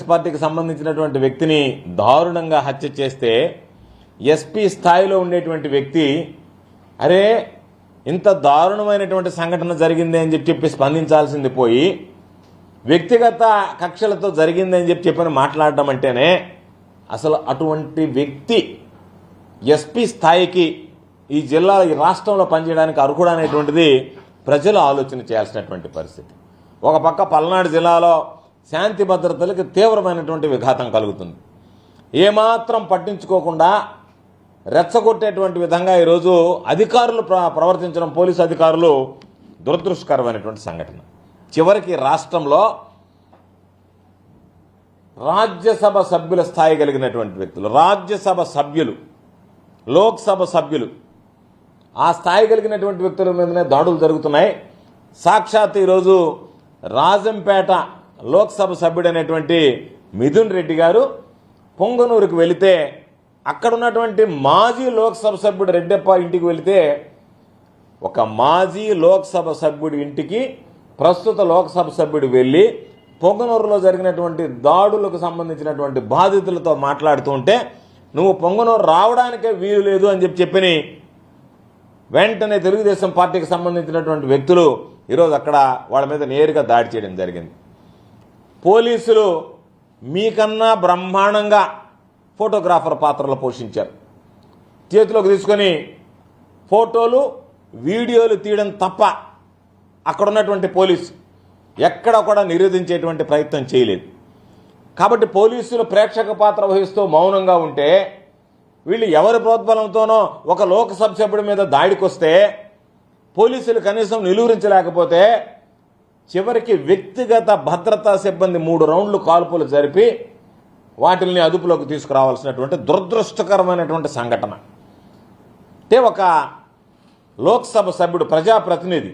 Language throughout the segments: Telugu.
పార్టీకి సంబంధించినటువంటి వ్యక్తిని దారుణంగా హత్య చేస్తే ఎస్పీ స్థాయిలో ఉండేటువంటి వ్యక్తి అరే ఇంత దారుణమైనటువంటి సంఘటన జరిగింది అని చెప్పి స్పందించాల్సింది పోయి వ్యక్తిగత కక్షలతో జరిగింది అని చెప్పని మాట్లాడడం అంటేనే అసలు అటువంటి వ్యక్తి ఎస్పీ స్థాయికి ఈ జిల్లా ఈ రాష్ట్రంలో పనిచేయడానికి అర్హుడు అనేటువంటిది ప్రజలు ఆలోచన చేయాల్సినటువంటి పరిస్థితి. ఒక పక్క పల్నాడు జిల్లాలో శాంతి భద్రతలకు తీవ్రమైనటువంటి విఘాతం కలుగుతుంది. ఏమాత్రం పట్టించుకోకుండా రెచ్చగొట్టేటువంటి విధంగా ఈరోజు అధికారులు ప్రవర్తించడం, పోలీసు అధికారులు దురదృష్టకరమైనటువంటి సంఘటన. చివరికి రాష్ట్రంలో రాజ్యసభ సభ్యుల స్థాయి కలిగినటువంటి వ్యక్తులు, రాజ్యసభ సభ్యులు, లోక్సభ సభ్యులు, ఆ స్థాయి కలిగినటువంటి వ్యక్తుల మీదనే దాడులు జరుగుతున్నాయి. సాక్షాత్ ఈరోజు రాజంపేట లోక్సభ సభ్యుడైనటువంటి మిథున్ రెడ్డి గారు పొంగనూరుకు వెళితే అక్కడ ఉన్నటువంటి మాజీ లోక్సభ సభ్యుడు రెడ్డప్ప ఇంటికి వెళితే ఒక మాజీ లోక్సభ సభ్యుడి ఇంటికి ప్రస్తుత లోక్సభ సభ్యుడు వెళ్ళి పొంగనూరులో జరిగినటువంటి దాడులకు సంబంధించినటువంటి బాధితులతో మాట్లాడుతూ ఉంటే నువ్వు పొంగనూరు రావడానికే వీలు లేదు అని చెప్పని వెంటనే తెలుగుదేశం పార్టీకి సంబంధించినటువంటి వ్యక్తులు ఈరోజు అక్కడ వాళ్ళ మీద నేరుగా దాడి చేయడం జరిగింది. పోలీసులు మీకన్నా బ్రహ్మాండంగా ఫోటోగ్రాఫర్ పాత్రలో పోషించారు. చేతిలోకి తీసుకొని ఫోటోలు వీడియోలు తీయడం తప్ప అక్కడ ఉన్నటువంటి పోలీసు ఎక్కడ కూడా నిరోధించేటువంటి ప్రయత్నం చేయలేదు. కాబట్టి పోలీసులు ప్రేక్షక పాత్ర వహిస్తూ మౌనంగా ఉంటే వీళ్ళు ఎవరి ప్రోద్బలంతోనో ఒక లోక్సభ సభ్యుడి మీద దాడికి వస్తే పోలీసులు కనీసం నిలువరించలేకపోతే చివరికి వ్యక్తిగత భద్రతా సిబ్బంది 3 రౌండ్లు కాల్పులు జరిపి వాటిని అదుపులోకి తీసుకురావాల్సినటువంటి దురదృష్టకరమైనటువంటి సంఘటన. అంటే ఒక లోక్సభ సభ్యుడు, ప్రజాప్రతినిధి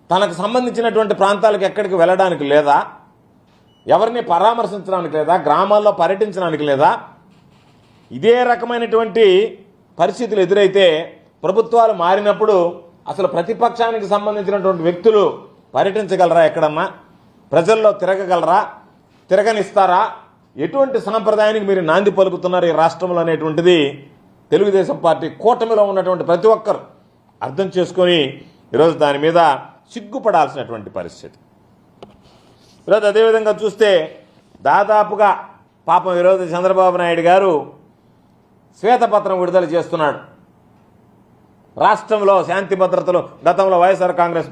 తనకు సంబంధించినటువంటి ప్రాంతాలకు ఎక్కడికి వెళ్ళడానికి లేదా, ఎవరిని పరామర్శించడానికి లేదా, గ్రామాల్లో పర్యటించడానికి లేదా, ఇదే రకమైనటువంటి పరిస్థితులు ఎదురైతే ప్రభుత్వాలు మారినప్పుడు అసలు ప్రతిపక్షానికి సంబంధించినటువంటి వ్యక్తులు పర్యటించగలరా, ఎక్కడన్నా ప్రజల్లో తిరగగలరా, తిరగనిస్తారా, ఎటువంటి సాంప్రదాయానికి మీరు నాంది పలుకుతున్నారు ఈ రాష్ట్రంలో అనేటువంటిది తెలుగుదేశం పార్టీ కూటమిలో ఉన్నటువంటి ప్రతి ఒక్కరు అర్థం చేసుకొని ఈరోజు దాని మీద సిగ్గుపడాల్సినటువంటి పరిస్థితి. ఈరోజు అదేవిధంగా చూస్తే దాదాపుగా పాపం ఈరోజు చంద్రబాబు నాయుడు గారు శ్వేతపత్రం విడుదల చేస్తున్నాడు. రాష్ట్రంలో శాంతి భద్రతలు గతంలో వైఎస్ఆర్ కాంగ్రెస్